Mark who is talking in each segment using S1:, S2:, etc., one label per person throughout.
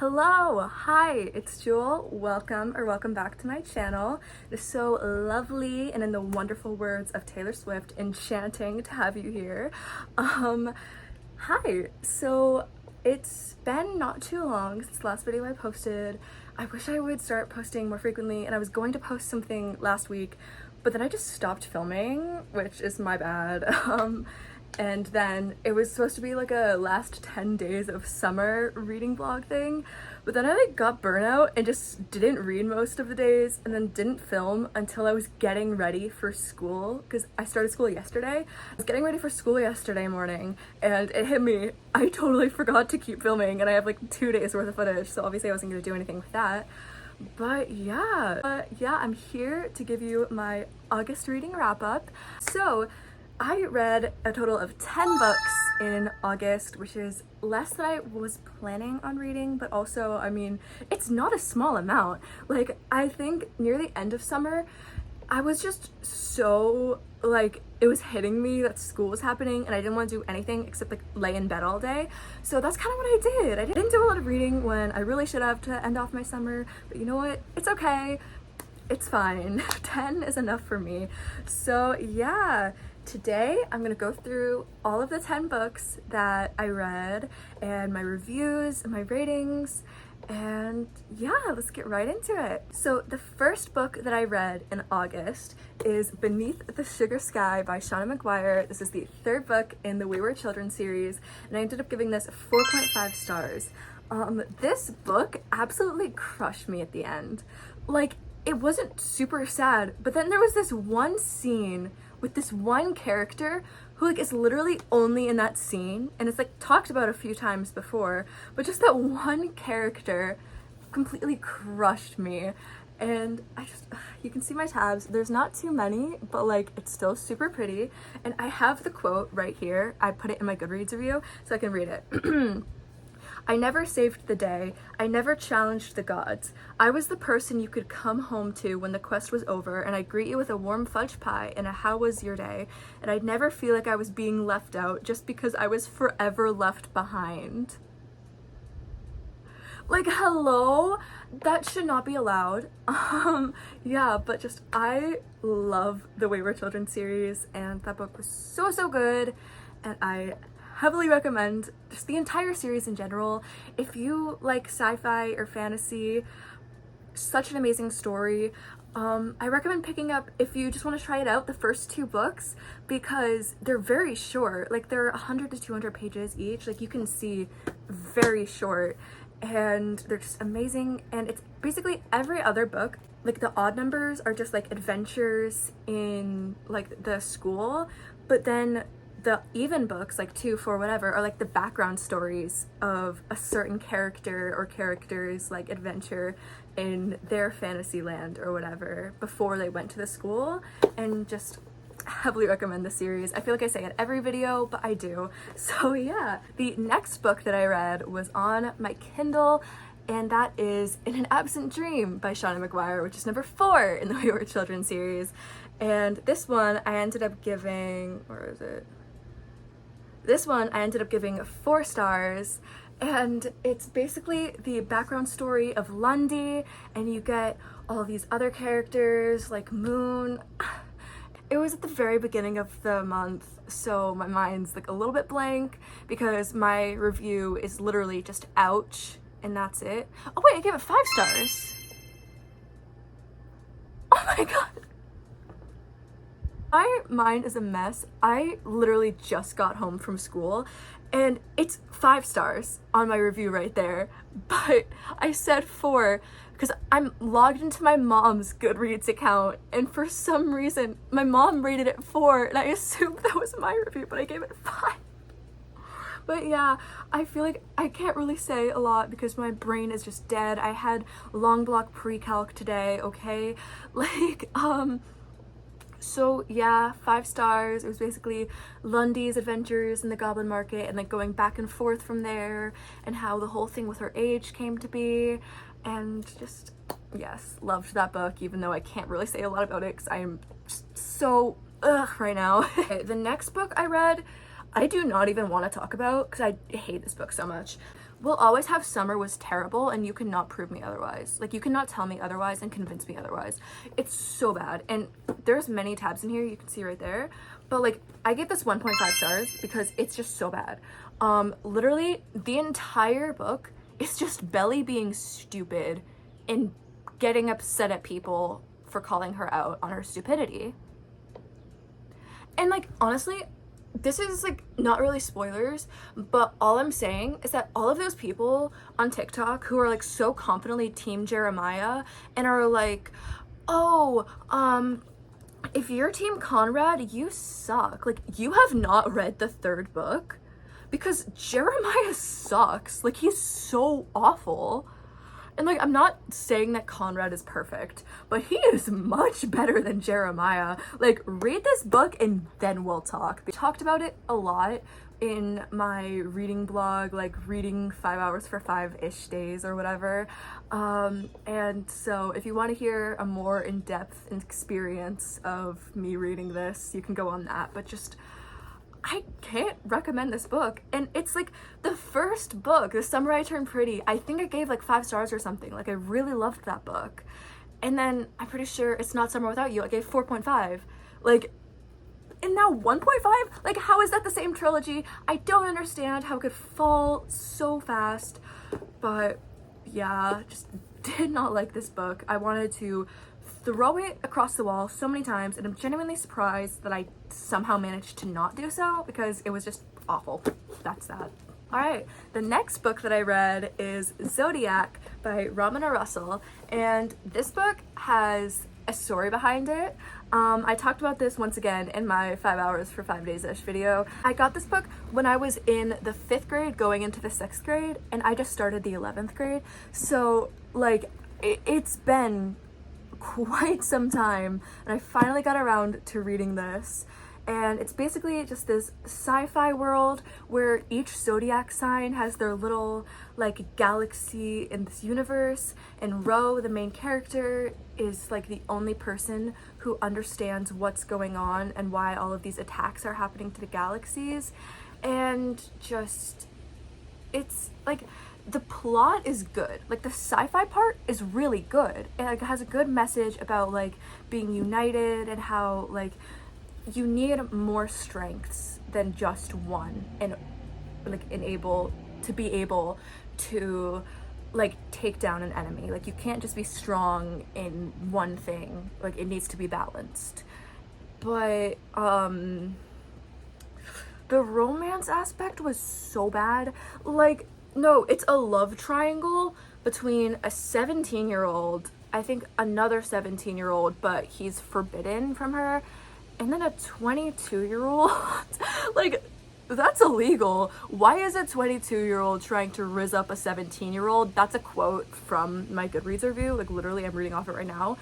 S1: Hello, hi, it's Jewel. Welcome back to my channel. It is so lovely and in the wonderful words of Taylor Swift, enchanting to have you here. Hi, so it's been not too long since the last video I posted. I wish I would start posting more frequently, and I was going to post something last week, but then I just stopped filming, which is my bad. And then it was supposed to be like a last 10 days of summer reading vlog thing, but then I got burnout and just didn't read most of the days, and then didn't film until I was getting ready for school, because I started school yesterday. I was getting ready for school yesterday morning and it hit me. I totally forgot to keep filming, and I have like 2 days worth of footage, so obviously I wasn't going to do anything with that. But yeah, I'm here to give you my August reading wrap up. So I read a total of 10 books in August, which is less than I was planning on reading, but also, I mean, it's not a small amount. Like, I think near the end of summer, I was just so, like, it was hitting me that school was happening and I didn't want to do anything except like lay in bed all day. So that's kind of what I did. I didn't do a lot of reading when I really should have to end off my summer, but you know what? It's okay. It's fine. 10 is enough for me. So yeah. Today, I'm going to go through all of the 10 books that I read and my reviews and my ratings, and yeah, let's get right into it. So the first book that I read in August is Beneath the Sugar Sky by Shauna McGuire. This is the third book in the Wayward Children series, and I ended up giving this 4.5 stars. This book absolutely crushed me at the end. Like, it wasn't super sad, but then there was this one scene with this one character who like is literally only in that scene, and it's like talked about a few times before, but just that one character completely crushed me. And I just, you can see my tabs, there's not too many, but like it's still super pretty. And I have the quote right here. I put it in my Goodreads review so I can read it. I never saved the day. I never challenged the gods. I was the person you could come home to when the quest was over, and I'd greet you with a warm fudge pie and a how was your day, and I'd never feel like I was being left out just because I was forever left behind. Like, hello? That should not be allowed. Yeah, but just, I love the Wayward Children series, and that book was so good, and I heavily recommend just the entire series in general. If you like sci-fi or fantasy, such an amazing story. I recommend picking up, if you just want to try it out, the first 2 books, because they're very short. Like, they're 100 to 200 pages each. Like, you can see, very short, and they're just amazing. And it's basically every other book. Like, the odd numbers are just like adventures in like the school, but then the even books, like 2, 4, whatever, are like the background stories of a certain character or characters' like adventure in their fantasy land or whatever before they went to the school. And just heavily recommend the series. I feel like I say it every video, but I do. So yeah, the next book that I read was on my Kindle, and that is In an Absent Dream by Shauna McGuire, which is number 4 in the Wayward Children series. And this one I ended up giving, where is it? This one I ended up giving 4 stars, and it's basically the background story of Lundy, and you get all these other characters like Moon. It was at the very beginning of the month, so my mind's like a little bit blank because my review is literally just ouch, and that's it. Oh wait, I gave it 5 stars. Oh my god. My mind is a mess. I literally just got home from school and it's 5 stars on my review right there, but I said 4 because I'm logged into my mom's Goodreads account, and for some reason my mom rated it 4 and I assumed that was my review, but I gave it 5. But yeah, I feel like I can't really say a lot because my brain is just dead. I had long block pre-calc today, okay? Like, so yeah, 5 stars. It was basically Lundy's adventures in the Goblin Market and like going back and forth from there, and how the whole thing with her age came to be, and just, yes, loved that book, even though I can't really say a lot about it because I am just so right now. Okay, the next book I read, I do not even want to talk about because I hate this book so much. Will Always Have Summer was terrible, and you cannot prove me otherwise. Like, you cannot tell me otherwise and convince me otherwise. It's so bad. And there's many tabs in here, you can see right there. But like, I gave this 1.5 stars because it's just so bad. Literally, the entire book is just Belly being stupid and getting upset at people for calling her out on her stupidity. And like, honestly, this is like not really spoilers, but all I'm saying is that all of those people on TikTok who are like so confidently team Jeremiah and are like, oh, if you're team Conrad, you suck. Like, you have not read the third book, because Jeremiah sucks. Like, he's so awful. And like, I'm not saying that Conrad is perfect, but he is much better than Jeremiah. Like, read this book and then we'll talk. I talked about it a lot in my reading blog, like reading 5 hours for 5-ish days or whatever. And so if you want to hear a more in-depth experience of me reading this, you can go on that. But just, I can't recommend this book. And it's like the first book, The Summer I Turned Pretty, I think I gave like 5 stars or something. Like, I really loved that book. And then I'm pretty sure It's Not Summer Without You, I gave 4.5. Like, and now 1.5? Like, how is that the same trilogy? I don't understand how it could fall so fast. But yeah, just did not like this book. I wanted to throw it across the wall so many times, and I'm genuinely surprised that I somehow managed to not do so, because it was just awful. That's that. Alright, the next book that I read is Zodiac by Ramona Russell, and this book has a story behind it. I talked about this once again in my 5 hours for 5 days-ish video. I got this book when I was in the 5th grade going into the 6th grade, and I just started the 11th grade. So like, it's been quite some time, and I finally got around to reading this. And it's basically just this sci-fi world where each zodiac sign has their little like galaxy in this universe, and Ro, the main character, is like the only person who understands what's going on and why all of these attacks are happening to the galaxies. And just, it's like, the plot is good. Like, the sci-fi part is really good. It like has a good message about like being united and how like you need more strengths than just one, and like be able to like take down an enemy. Like, you can't just be strong in one thing. Like, it needs to be balanced. But the romance aspect was so bad. Like, no, it's a love triangle between a 17-year-old, I think another 17-year-old, but he's forbidden from her, and then a 22-year-old. Like, that's illegal. Why is a 22-year-old trying to rizz up a 17-year-old? That's a quote from my Goodreads review. Like, literally, I'm reading off it right now.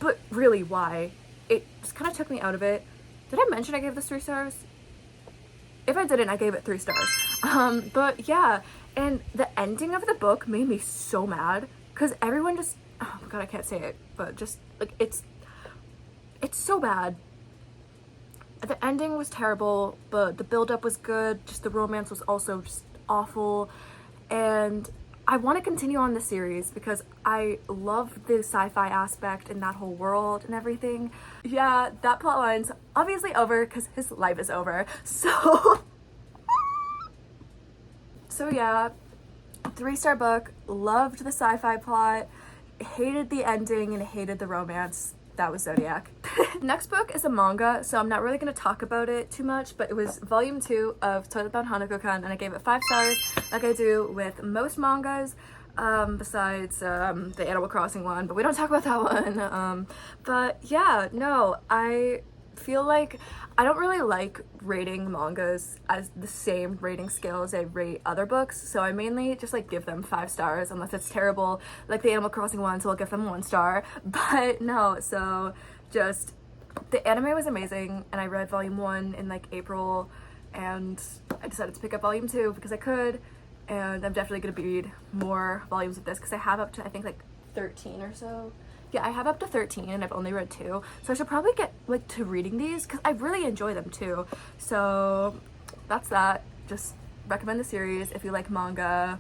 S1: But really, why? It just kind of took me out of it. Did I mention I gave this 3 stars? If I didn't, I gave it 3 stars. But yeah, and the ending of the book made me so mad, because everyone just, oh my god, I can't say it, but just like, it's so bad. The ending was terrible, but the build-up was good. Just the romance was also just awful. And I want to continue on the series because I love the sci-fi aspect and that whole world and everything. Yeah, that plotline's obviously over because his life is over. So yeah, 3-star book. Loved the sci-fi plot, hated the ending, and hated the romance. That was Zodiac. Next book is a manga, so I'm not really going to talk about it too much, but it was volume 2 of Toilet Bound Hanako-kun, and I gave it 5 stars, like I do with most mangas, besides the Animal Crossing one, but we don't talk about that one. But yeah, no, I feel like I don't really like rating mangas as the same rating scale as I rate other books, so I mainly just like give them 5 stars unless it's terrible, like the Animal Crossing one, so I'll give them 1 star. But no, so just the anime was amazing, and I read volume 1 in like April, and I decided to pick up volume 2 because I could, and I'm definitely gonna read more volumes of this because I have up to, I think, like 13 or so. Yeah, I have up to 13 and I've only read 2, so I should probably get like to reading these because I really enjoy them too. So that's that. Just recommend the series if you like manga.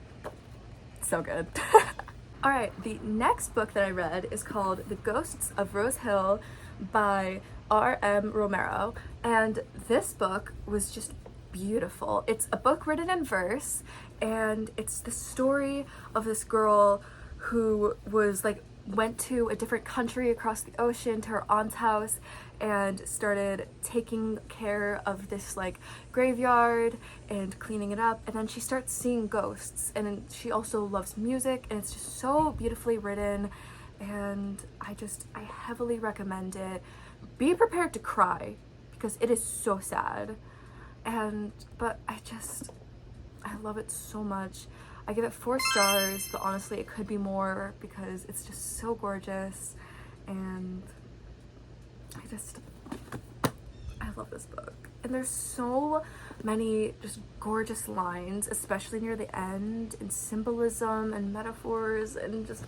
S1: So good. All right, the next book that I read is called The Ghosts of Rose Hill by R.M. Romero, and this book was just beautiful. It's a book written in verse, and it's the story of this girl who was like went to a different country across the ocean to her aunt's house and started taking care of this like graveyard and cleaning it up, and then she starts seeing ghosts, and she also loves music, and it's just so beautifully written, and I heavily recommend it. Be prepared to cry because it is so sad, but I love it so much. I give it 4 stars, but honestly it could be more because it's just so gorgeous, and I love this book. And there's so many just gorgeous lines, especially near the end, and symbolism and metaphors, and just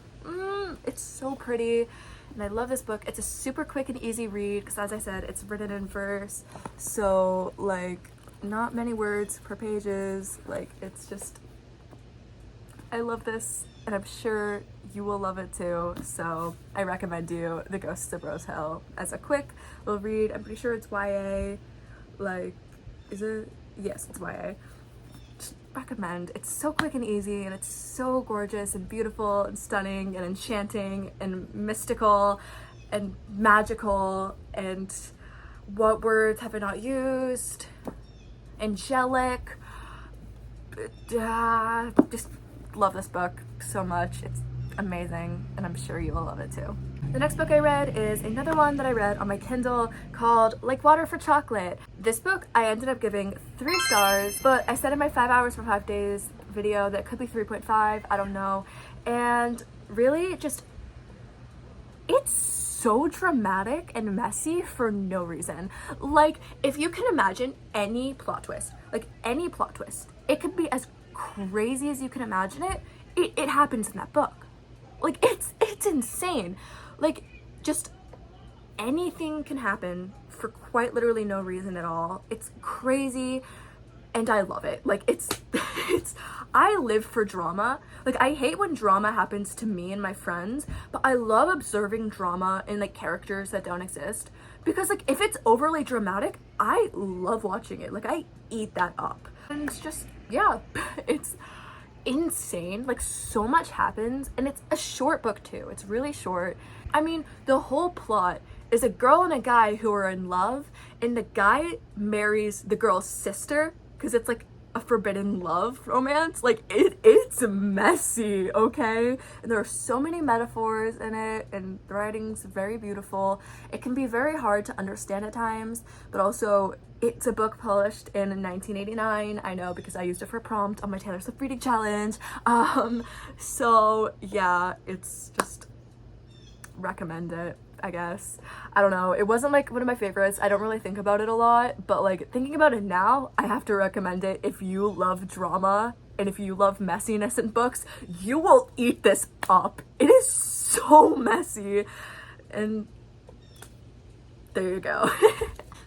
S1: it's so pretty, and I love this book. It's a super quick and easy read because, as I said, it's written in verse, so like not many words per pages. Like, it's just, I love this, and I'm sure you will love it too. So I recommend you The Ghosts of Rose Hill as a quick little read. I'm pretty sure it's YA. Like, is it? Yes, it's YA. Just recommend. It's so quick and easy, and it's so gorgeous and beautiful and stunning and enchanting and mystical and magical, and what words have I not used? Angelic. Just love this book so much. It's amazing, and I'm sure you will love it too. The next book I read is another one that I read on my Kindle called Like Water for Chocolate. This book I ended up giving 3 stars, but I said in my 5 hours for 5 days video that could be 3.5, I don't know. And really just, it's so dramatic and messy for no reason. Like, if you can imagine any plot twist, it could be as crazy as you can imagine it happens in that book. Like, it's insane. Like, just anything can happen for quite literally no reason at all. It's crazy, and I love it. Like, it's I live for drama. Like, I hate when drama happens to me and my friends, but I love observing drama in like characters that don't exist, because like if it's overly dramatic, I love watching it. Like, I eat that up. And it's just, yeah, it's insane. Like, so much happens, and it's a short book too. It's really short. I mean, the whole plot is a girl and a guy who are in love, and the guy marries the girl's sister because it's like a forbidden love romance. Like, it's messy, okay? And there are so many metaphors in it, and the writing's very beautiful. It can be very hard to understand at times, but also it's a book published in 1989. I know, because I used it for a prompt on my Taylor Swift reading challenge. So yeah, it's just, recommend it, I guess. I don't know, it wasn't like one of my favorites. I don't really think about it a lot, but like thinking about it now, I have to recommend it. If you love drama and if you love messiness in books, you will eat this up. It is so messy, and there you go.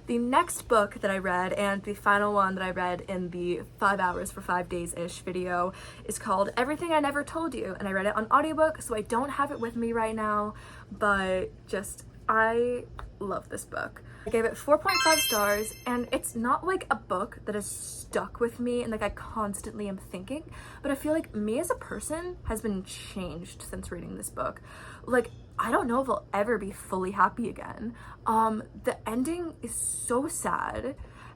S1: The next book that I read, and the final one that I read in the 5 hours for 5 days-ish video, is called Everything I Never Told You, and I read it on audiobook, so I don't have it with me right now, but just, I love this book. I gave it 4.5 stars, and it's not like a book that is stuck with me and like I constantly am thinking, but I feel like me as a person has been changed since reading this book. Like, I don't know if I'll ever be fully happy again. The ending is so sad,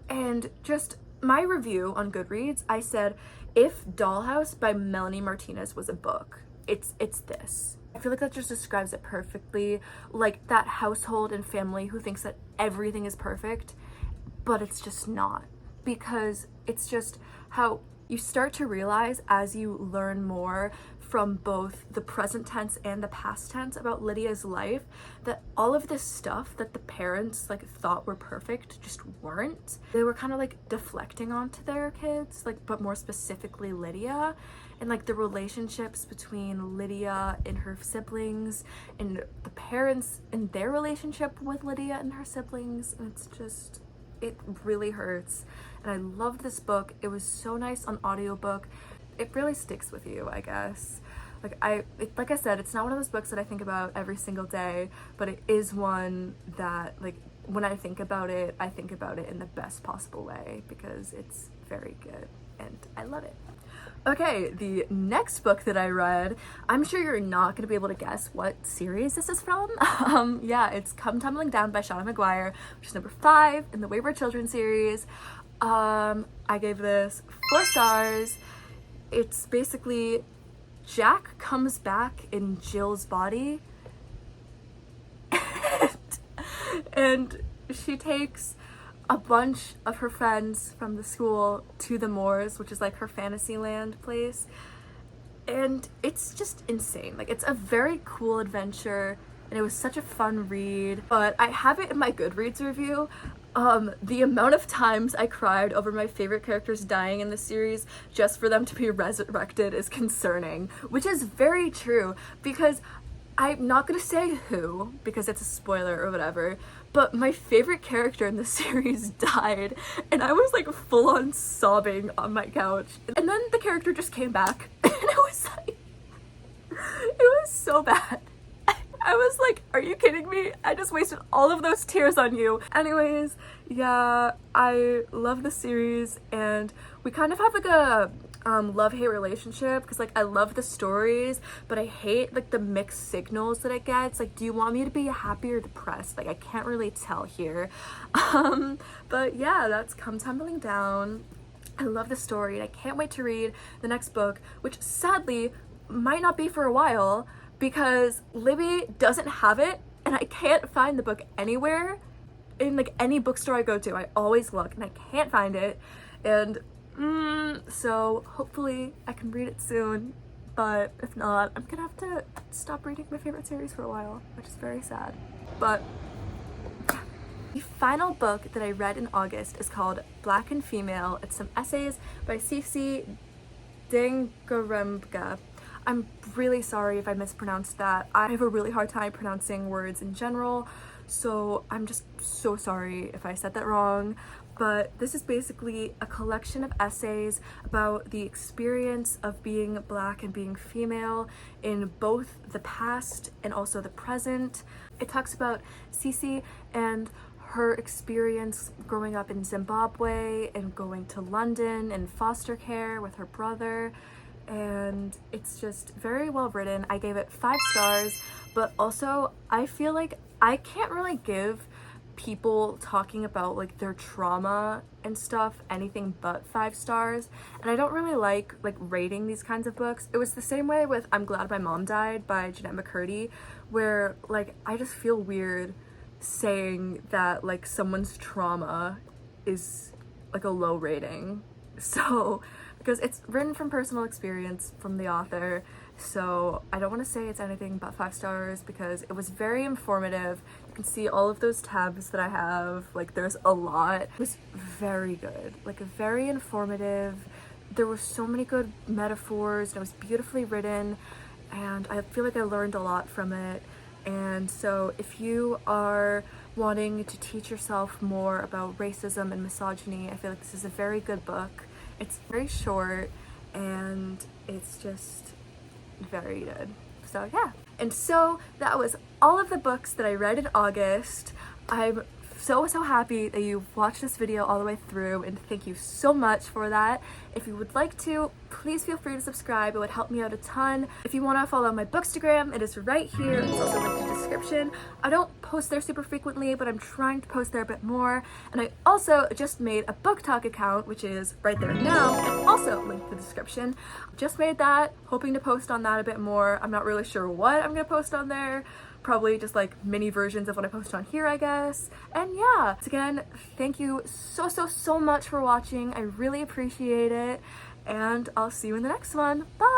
S1: and just my review on Goodreads, I said, if Dollhouse by Melanie Martinez was a book, it's this. I feel like that just describes it perfectly. Like, that household and family who thinks that everything is perfect, but it's just not. Because it's just how you start to realize as you learn more from both the present tense and the past tense about Lydia's life, that all of this stuff that the parents like thought were perfect just weren't. They were kind of like deflecting onto their kids, like, but more specifically Lydia, and like the relationships between Lydia and her siblings, and the parents and their relationship with Lydia and her siblings. And it's just, it really hurts. And I loved this book. It was so nice on audiobook. It really sticks with you, I guess. Like I said, it's not one of those books that I think about every single day, but it is one that, like, when I think about it in the best possible way because it's very good and I love it. Okay, the next book that I read, I'm sure you're not gonna be able to guess what series this is from. Yeah, it's Come Tumbling Down by Shauna McGuire, which is number 5 in the Wayward Children series. I gave this 4 stars. It's basically Jack comes back in Jill's body and she takes a bunch of her friends from the school to the moors, which is like her Fantasyland place, and it's just insane. Like, it's a very cool adventure and it was such a fun read, but I have it in my Goodreads review. The amount of times I cried over my favorite characters dying in the series just for them to be resurrected is concerning, which is very true because I'm not gonna say who because it's a spoiler or whatever, but my favorite character in the series died and I was like full on sobbing on my couch. And then the character just came back and it was like, it was so bad. I was like, are you kidding me? I just wasted all of those tears on you. Anyways, yeah, I love the series and we kind of have like a love-hate relationship because like I love the stories but I hate like the mixed signals that it gets. Like, do you want me to be happy or depressed? Like, I can't really tell here. But yeah, that's Come Tumbling Down. I love the story and I can't wait to read the next book, which sadly might not be for a while because Libby doesn't have it and I can't find the book anywhere in like any bookstore I go to. I always look and I can't find it, and so hopefully I can read it soon, but if not, I'm gonna have to stop reading my favorite series for a while, which is very sad. But the final book that I read in August is called Black and Female. It's some essays by Cece Dangarembga. I'm really sorry if I mispronounced that. I have a really hard time pronouncing words in general, so I'm just so sorry if I said that wrong. But this is basically a collection of essays about the experience of being Black and being female in both the past and also the present. It talks about Cece and her experience growing up in Zimbabwe and going to London in foster care with her brother, and it's just very well written. I gave it 5 stars, but also I feel like I can't really give people talking about like their trauma and stuff anything but 5 stars, and I don't really like rating these kinds of books. It was the same way with I'm Glad My Mom Died by Jeanette McCurdy, where like I just feel weird saying that like someone's trauma is like a low rating, so because it's written from personal experience from the author, so I don't want to say it's anything but 5 stars because it was very informative. You can see all of those tabs that I have, like there's a lot. It was very good, like very informative. There were so many good metaphors and it was beautifully written and I feel like I learned a lot from it. And so if you are wanting to teach yourself more about racism and misogyny, I feel like this is a very good book. It's very short and it's just very good. So yeah. And so that was all of the books that I read in August. I'm so happy that you watched this video all the way through, and thank you so much for that. If you would like to, please feel free to subscribe. It would help me out a ton. If you want to follow my Bookstagram, it is right here. It's also linked in the description. I don't post there super frequently, but I'm trying to post there a bit more. And I also just made a Book Talk account, which is right there now, and also linked in the description. Just made that, hoping to post on that a bit more. I'm not really sure what I'm gonna post on there. Probably just like mini versions of what I post on here, I guess. And yeah, so again, thank you so much for watching. I really appreciate it, and I'll see you in the next one. Bye!